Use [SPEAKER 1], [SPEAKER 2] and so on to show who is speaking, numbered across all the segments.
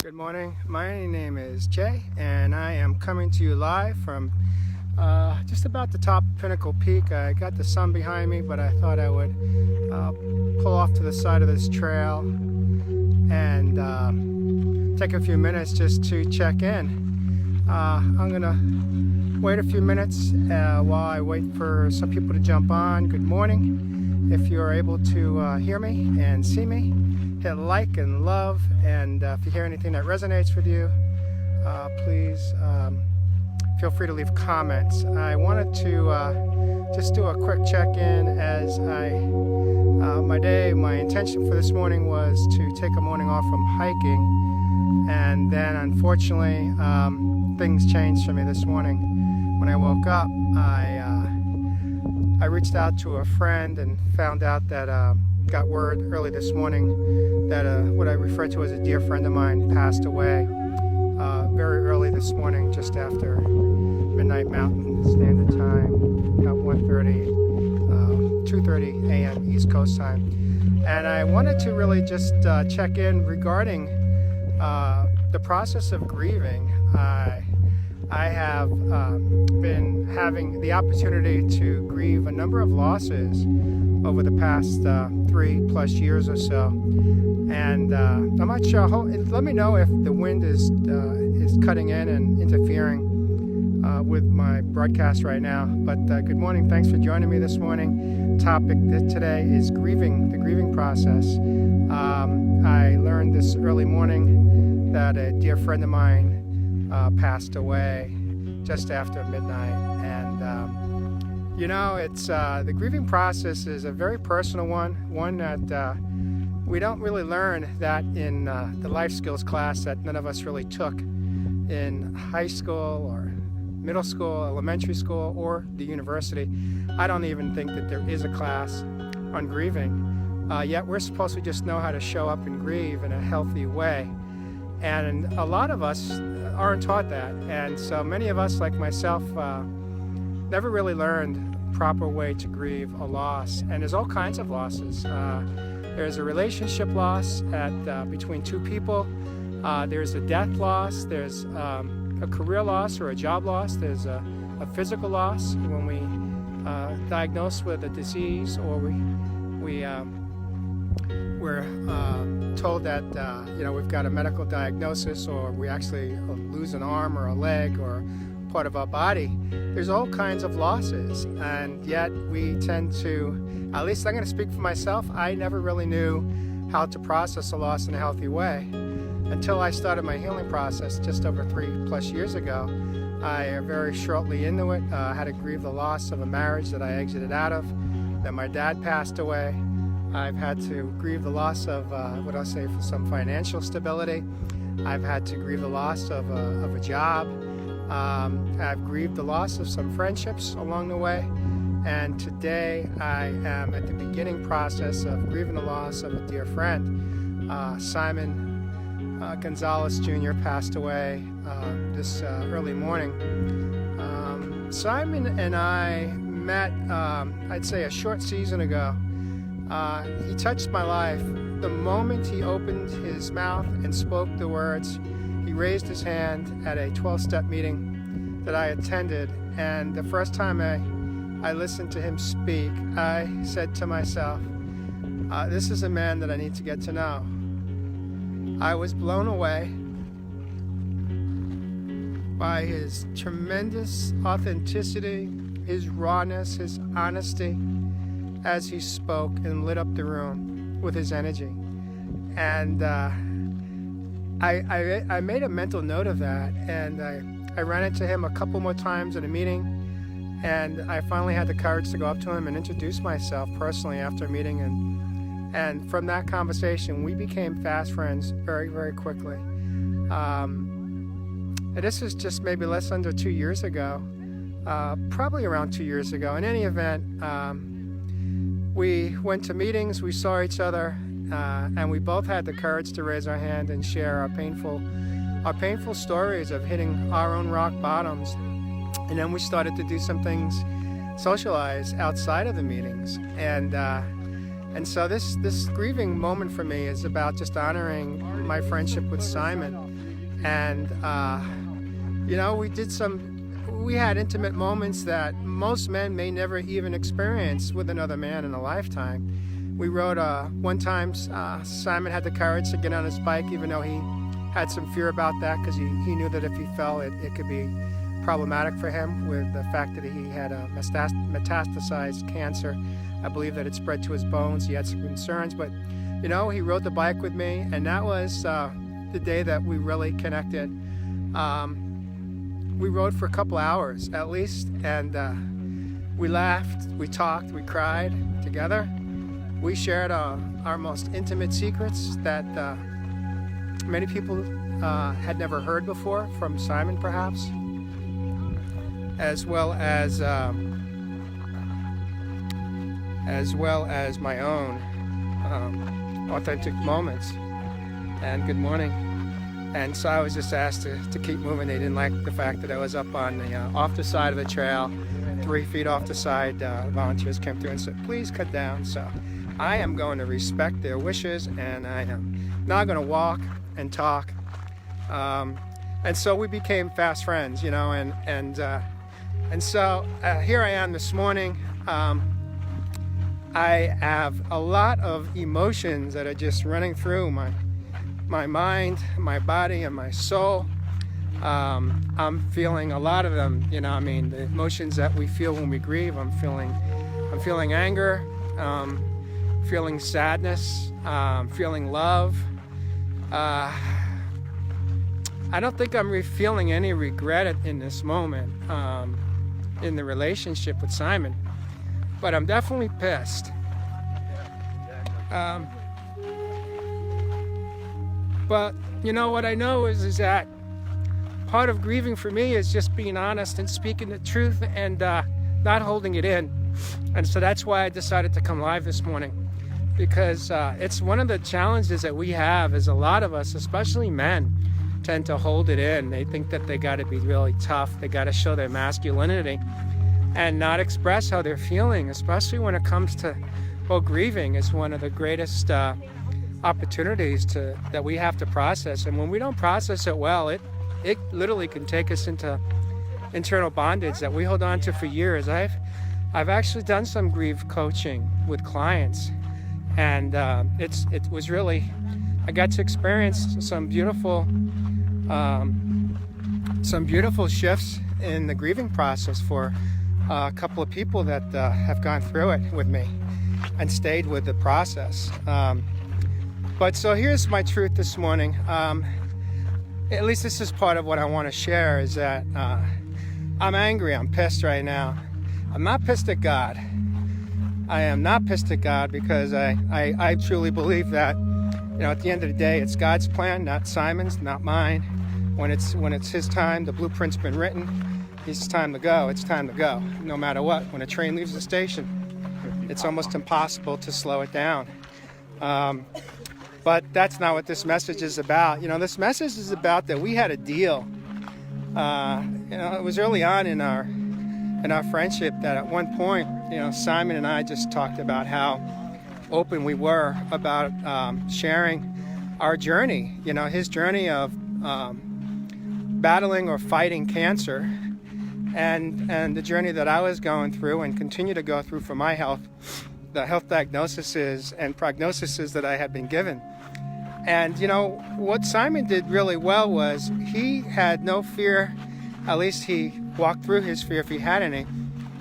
[SPEAKER 1] Good morning. My name is Jay, and I am coming to you live from just about the top of Pinnacle Peak. I got the sun behind me, but I thought I would pull off to the side of this trail and take a few minutes just to check in. I'm going to wait a few minutes while I wait for some people to jump on. Good morning. If you're able to hear me and see me, hit like and love, and if you hear anything that resonates with you, please feel free to leave comments. I wanted to just do a quick check-in as my intention for this morning was to take a morning off from hiking, and then unfortunately things changed for me this morning. When I woke up, I reached out to a friend and found out that got word early this morning that what I refer to as a dear friend of mine passed away very early this morning, just after midnight Mountain Standard Time, about 2:30 a.m. East Coast time. And I wanted to really just check in regarding the process of grieving. I have been having the opportunity to grieve a number of losses over the past 3+ years or so, and I'm not sure. Let me know if the wind is cutting in and interfering with my broadcast right now. But good morning. Thanks for joining me this morning. Topic today is grieving, the grieving process. I learned this early morning that a dear friend of mine passed away just after midnight, and it's the grieving process is a very personal one that we don't really learn that in the life skills class that none of us really took in high school or middle school, elementary school, or the university. I don't even think that there is a class on grieving, yet we're supposed to just know how to show up and grieve in a healthy way. And a lot of us aren't taught that, and so many of us, like myself, never really learned a proper way to grieve a loss. And there's all kinds of losses. There's a relationship loss between two people. There's a death loss. There's a career loss or a job loss. There's a physical loss when we diagnosed with a disease, or we're told that we've got a medical diagnosis, or we actually lose an arm or a leg or part of our body. There's all kinds of losses, and yet we tend to, at least I'm going to speak for myself, I never really knew how to process a loss in a healthy way until I started my healing process just over 3+ years ago. I very shortly into it had to grieve the loss of a marriage that I exited out of. Then my dad passed away. I've had to grieve the loss of for some financial stability. I've had to grieve the loss of a job. I've grieved the loss of some friendships along the way. And today I am at the beginning process of grieving the loss of a dear friend. Simon Gonzalez Jr. passed away this early morning. Simon and I met, I'd say, a short season ago. He touched my life. The moment he opened his mouth and spoke the words, he raised his hand at a 12-step meeting that I attended, and the first time I listened to him speak, I said to myself, this is a man that I need to get to know. I was blown away by his tremendous authenticity, his rawness, his honesty, as he spoke and lit up the room with his energy. And I made a mental note of that, and I ran into him a couple more times in a meeting, and I finally had the courage to go up to him and introduce myself personally after a meeting, and from that conversation we became fast friends very, very quickly. And this was just maybe less under 2 years ago, probably around 2 years ago. In any event, we went to meetings, we saw each other, and we both had the courage to raise our hand and share our painful stories of hitting our own rock bottoms. And then we started to do some things, socialize outside of the meetings. And And so this grieving moment for me is about just honoring my friendship with Simon. And we had intimate moments that most men may never even experience with another man in a lifetime. We rode one time. Simon had the courage to get on his bike, even though he had some fear about that, because he knew that if he fell, it could be problematic for him with the fact that he had a metastasized cancer. I believe that it spread to his bones. He had some concerns, but he rode the bike with me, and that was the day that we really connected. We rode for a couple hours at least, and we laughed, we talked, we cried together. We shared our most intimate secrets that many people had never heard before from Simon, perhaps, as well as my own authentic moments. And good morning. And so I was just asked to keep moving. They didn't like the fact that I was up on the off the side of the trail, 3 feet off the side. Volunteers came through and said, please cut down. So I am going to respect their wishes, and I am not going to walk and talk. And so we became fast friends, and so here I am this morning. I have a lot of emotions that are just running through my mind, my body, and my soul. I'm feeling a lot of them, the emotions that we feel when we grieve. I'm feeling anger, feeling sadness, feeling love. I don't think I'm feeling any regret in this moment in the relationship with Simon, but I'm definitely pissed. But what I know is that part of grieving for me is just being honest and speaking the truth and not holding it in. And so that's why I decided to come live this morning, because it's one of the challenges that we have is a lot of us, especially men, tend to hold it in. They think that they got to be really tough. They got to show their masculinity and not express how they're feeling, especially when it comes to, grieving is one of the greatest opportunities that we have to process. And when we don't process it well, it literally can take us into internal bondage that we hold on to for years. I've actually done some grief coaching with clients, and it was really, I got to experience some beautiful shifts in the grieving process for a couple of people that have gone through it with me and stayed with the process. But so here's my truth this morning. At least this is part of what I want to share, is that I'm angry, I'm pissed right now. I'm not pissed at God. I am not pissed at God, because I truly believe that, at the end of the day, it's God's plan, not Simon's, not mine. When it's his time, the blueprint's been written, it's time to go, it's time to go, no matter what. When a train leaves the station, it's almost impossible to slow it down. But that's not what this message is about. This message is about that we had a deal. It was early on in our friendship that at one point, Simon and I just talked about how open we were about sharing our journey. His journey of battling or fighting cancer, and the journey that I was going through and continue to go through for my health, the health diagnoses and prognoses that I had been given. And what Simon did really well was he had no fear, at least he walked through his fear, if he had any,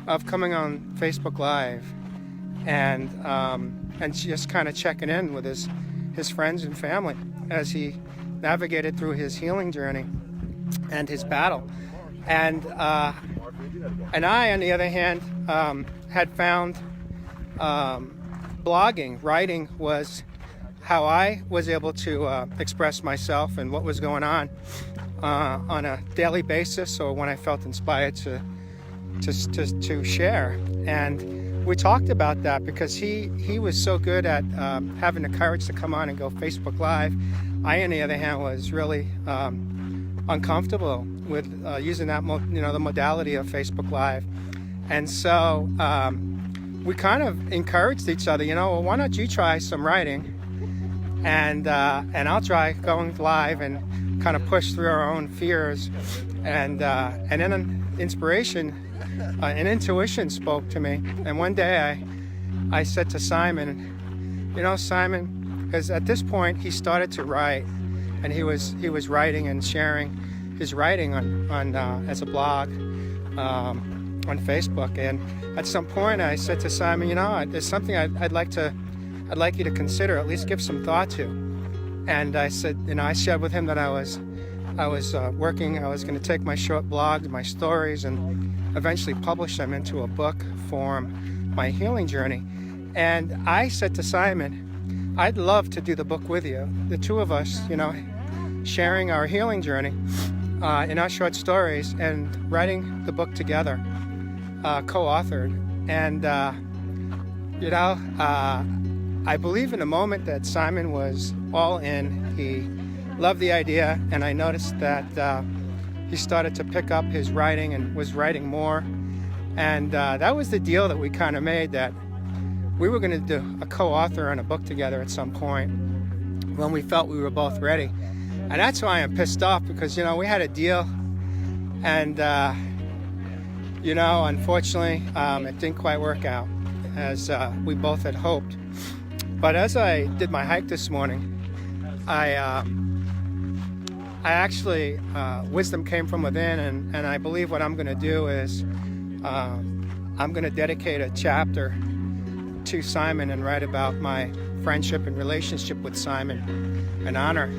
[SPEAKER 1] of coming on Facebook Live and just kind of checking in with his friends and family as he navigated through his healing journey and his battle. And I, on the other hand, had found blogging, writing was how I was able to express myself and what was going on a daily basis, or when I felt inspired to share. And we talked about that because he was so good at having the courage to come on and go Facebook Live. I, on the other hand, was really uncomfortable with using that, the modality of Facebook Live. And so we kind of encouraged each other, well, why don't you try some writing, and I'll try going live and kind of push through our own fears, and then an inspiration, an intuition spoke to me. And one day I said to Simon, Simon, because at this point he started to write, and he was writing and sharing his writing on as a blog on Facebook. And at some point I said to Simon, there's something I'd like you to consider, at least give some thought to. And I said, I shared with him that I was working. I was going to take my short blogs, my stories, and eventually publish them into a book form, my healing journey. And I said to Simon, I'd love to do the book with you, the two of us, sharing our healing journey in our short stories and writing the book together, co-authored. And I believe in a moment that Simon was all in. He loved the idea, and I noticed that he started to pick up his writing and was writing more. And that was the deal that we kind of made, that we were going to do a co-author on a book together at some point when we felt we were both ready. And that's why I'm pissed off, because, we had a deal, and, unfortunately, it didn't quite work out as we both had hoped. But as I did my hike this morning, I actually, wisdom came from within, and I believe what I'm going to do is I'm going to dedicate a chapter to Simon and write about my friendship and relationship with Simon and honor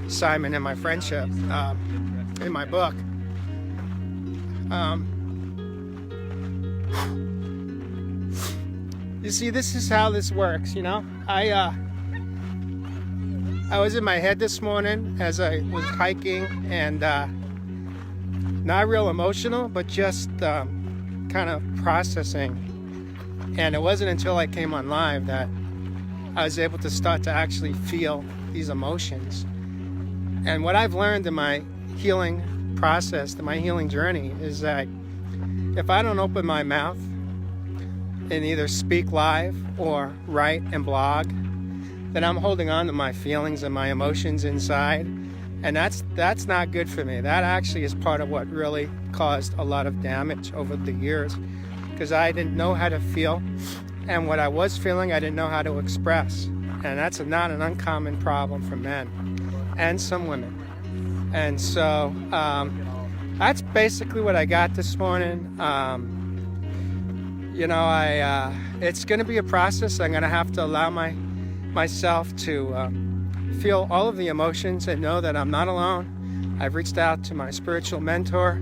[SPEAKER 1] Simon and my friendship in my book. You see, this is how this works, I was in my head this morning as I was hiking, and not real emotional, but just kind of processing. And it wasn't until I came on live that I was able to start to actually feel these emotions. And what I've learned in my healing process, in my healing journey, is that if I don't open my mouth and either speak live or write and blog, then I'm holding on to my feelings and my emotions inside. And that's not good for me. That actually is part of what really caused a lot of damage over the years, because I didn't know how to feel, and what I was feeling I didn't know how to express. And that's not an uncommon problem for men and some women. And so that's basically what I got this morning. It's going to be a process. I'm going to have to allow myself to feel all of the emotions and know that I'm not alone. I've reached out to my spiritual mentor,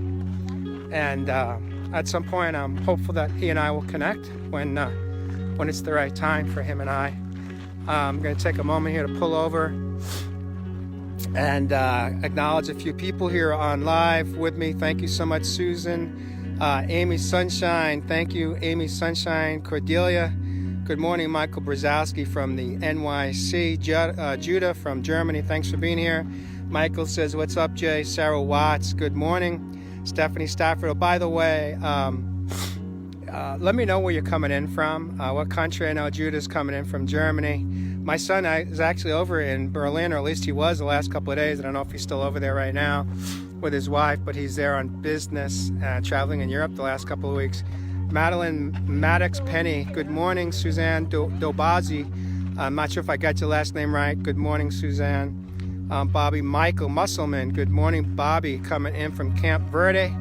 [SPEAKER 1] and at some point I'm hopeful that he and I will connect when it's the right time for him and I. I'm going to take a moment here to pull over and acknowledge a few people here on live with me. Thank you so much, Susan. Amy Sunshine, thank you, Amy Sunshine. Cordelia, good morning. Michael Brzezowski from the NYC. Judah from Germany, thanks for being here. Michael says, what's up, Jay? Sarah Watts, good morning. Stephanie Stafford, oh, by the way, let me know where you're coming in from, what country. I know Judah's coming in from Germany. My son is actually over in Berlin, or at least he was the last couple of days. I don't know if he's still over there right now with his wife, but he's there on business, traveling in Europe the last couple of weeks. Madeline Maddox Penny, good morning. Suzanne Dobazi, I'm not sure if I got your last name right. Good morning, Suzanne. Bobby Michael Musselman, good morning. Bobby coming in from Camp Verde.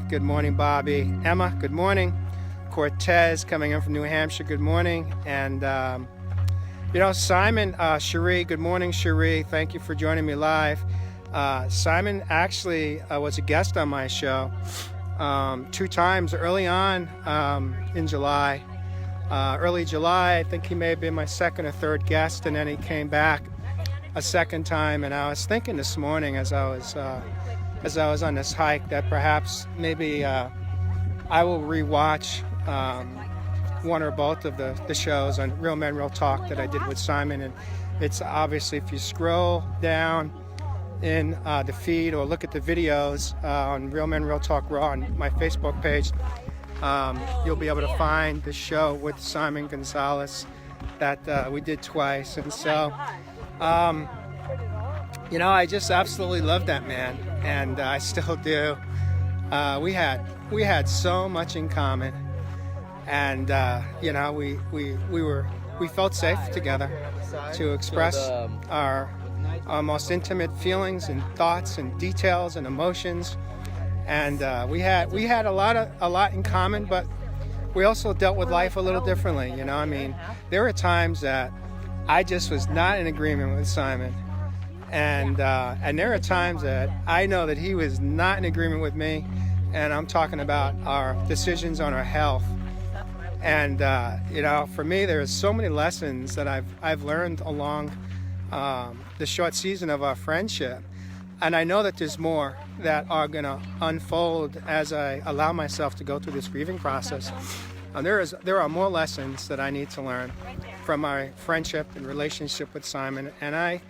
[SPEAKER 1] Good morning, Bobby. Emma, good morning. Cortez coming in from New Hampshire, good morning. And Simon, Cherie, good morning, Cherie. Thank you for joining me live. Simon actually was a guest on my show 2 times early on in July. Early July, I think he may have been my second or third guest, and then he came back a second time. And I was thinking this morning as I was on this hike that perhaps maybe I will rewatch one or both of the shows on Real Men Real Talk that I did with Simon. And it's obviously, if you scroll down in the feed or look at the videos on Real Men Real Talk Raw on my Facebook page, you'll be able to find the show with Simon Gonzalez that we did twice. And so, I just absolutely love that man, and I still do. We had so much in common, and we felt safe together to express our most intimate feelings and thoughts and details and emotions. And we had a lot in common, but we also dealt with life a little differently. There were times that I just was not in agreement with Simon, and there are times that I know that he was not in agreement with me, and I'm talking about our decisions on our health. And for me, there's so many lessons that I've learned along the short season of our friendship, and I know that there's more that are going to unfold as I allow myself to go through this grieving process. And there are more lessons that I need to learn from my friendship and relationship with Simon, and I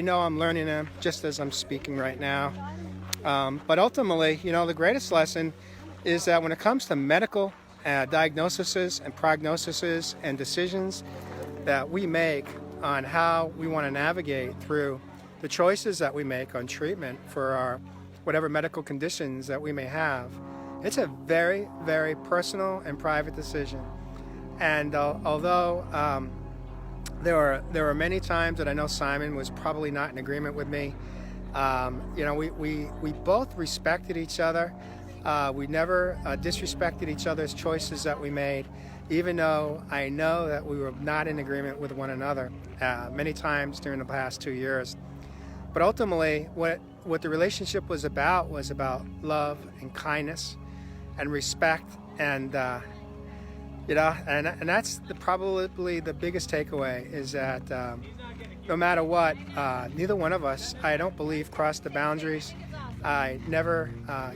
[SPEAKER 1] know I'm learning them just as I'm speaking right now. But ultimately, the greatest lesson is that when it comes to medical diagnoses and prognoses and decisions that we make on how we want to navigate through the choices that we make on treatment for our whatever medical conditions that we may have, it's a very, very personal and private decision. And although there were many times that I know Simon was probably not in agreement with me, we both respected each other. We never disrespected each other's choices that we made, even though I know that we were not in agreement with one another many times during the past 2 years. But ultimately, what the relationship was about love and kindness and respect, and and that's probably the biggest takeaway, is that no matter what, neither one of us, I don't believe, crossed the boundaries. I never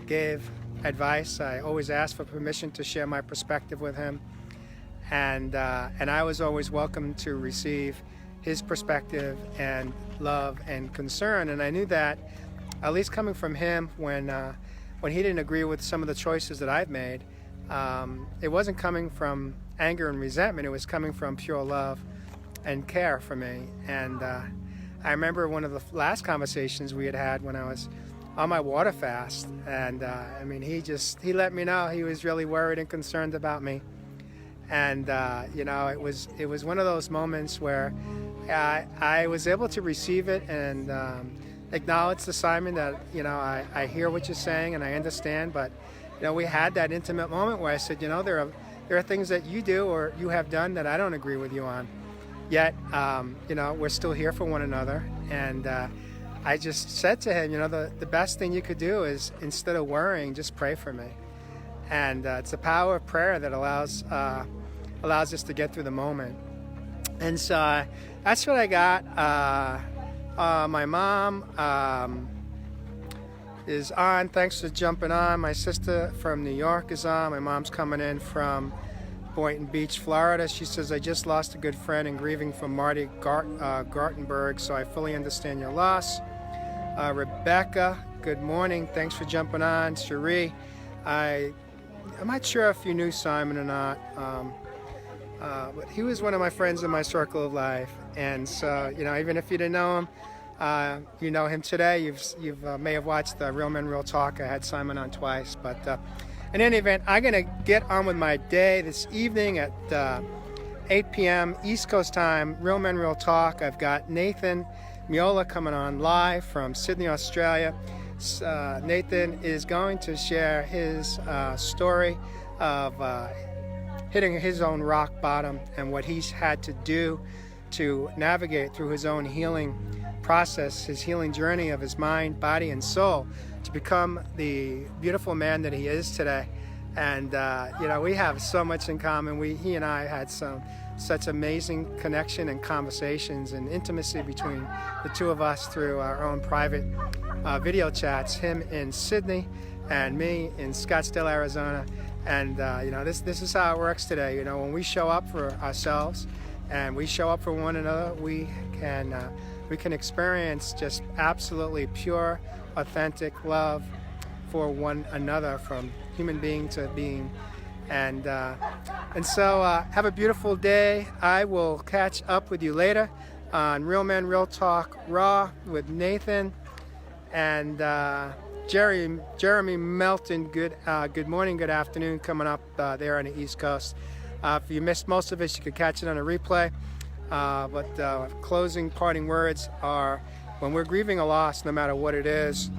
[SPEAKER 1] gave advice. I always asked for permission to share my perspective with him, and I was always welcome to receive his perspective and love and concern. And I knew that, at least coming from him, when he didn't agree with some of the choices that I've made, it wasn't coming from anger and resentment. It was coming from pure love and care for me. And I remember one of the last conversations we had when I was on my water fast, and he let me know he was really worried and concerned about me. And it was one of those moments where I was able to receive it and acknowledge to Simon that I hear what you're saying and I understand, but we had that intimate moment where I said, there are things that you do or you have done that I don't agree with you on, yet we're still here for one another. And I just said to him, the best thing you could do is, instead of worrying, just pray for me. And it's the power of prayer that allows us to get through the moment. And so that's what I got. My mom is on. Thanks for jumping on. My sister from New York is on. My mom's coming in from Boynton Beach, Florida. She says, I just lost a good friend and grieving from Marty Gartenberg, so I fully understand your loss. Rebecca, good morning. Thanks for jumping on. Cherie, I'm not sure if you knew Simon or not, but he was one of my friends in my circle of life. And so, even if you didn't know him, you know him today. You may have watched Real Men, Real Talk. I had Simon on twice. But in any event, I'm going to get on with my day this evening at 8 p.m. East Coast time, Real Men, Real Talk. I've got Nathan Miola coming on live from Sydney, Australia. Nathan is going to share his story of hitting his own rock bottom and what he's had to do to navigate through his own healing process, his healing journey of his mind, body, and soul to become the beautiful man that he is today. And we have so much in common. He and I had such amazing connection and conversations and intimacy between the two of us through our own private video chats, him in Sydney and me in Scottsdale, Arizona. And this is how it works today. When we show up for ourselves and we show up for one another, we can experience just absolutely pure, authentic love for one another, from human being to being. And so have a beautiful day. I will catch up with you later on Real Men Real Talk Raw with Nathan and Jeremy Melton. Good morning, good afternoon coming up there on the East Coast. If you missed most of it, you could catch it on a replay. But closing parting words are, when we're grieving a loss, no matter what it is,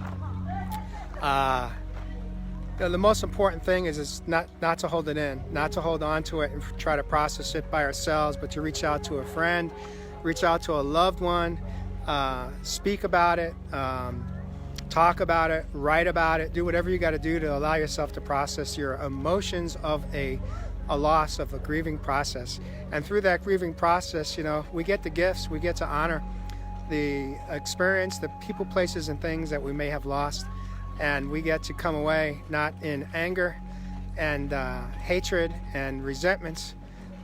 [SPEAKER 1] the most important thing is not to hold it in, not to hold on to it and try to process it by ourselves, but to reach out to a friend, reach out to a loved one, speak about it, talk about it, write about it, do whatever you got to do to allow yourself to process your emotions of a loss, of a grieving process. And through that grieving process, we get the gifts, we get to honor the experience, the people, places, and things that we may have lost. And we get to come away not in anger and hatred and resentments,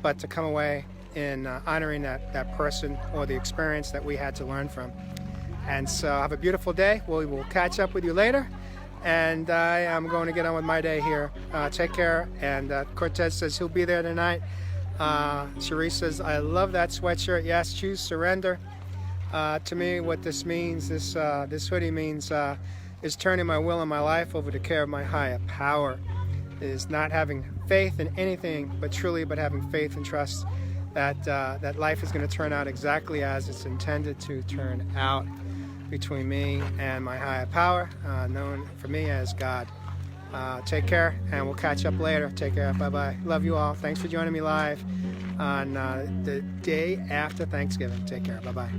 [SPEAKER 1] but to come away in honoring that person or the experience that we had to learn from. And so have a beautiful day. We will catch up with you later. And I am going to get on with my day here. Take care. And Cortez says he'll be there tonight. Cherise says, I love that sweatshirt. Yes, choose surrender. To me, what this means, this hoodie means, is turning my will and my life over to care of my higher power. Is not having faith in anything but having faith and trust that life is going to turn out exactly as it's intended to turn out between me and my higher power, known for me as God. Take care, and we'll catch up later. Take care. Bye-bye. Love you all. Thanks for joining me live on the day after Thanksgiving. Take care. Bye-bye.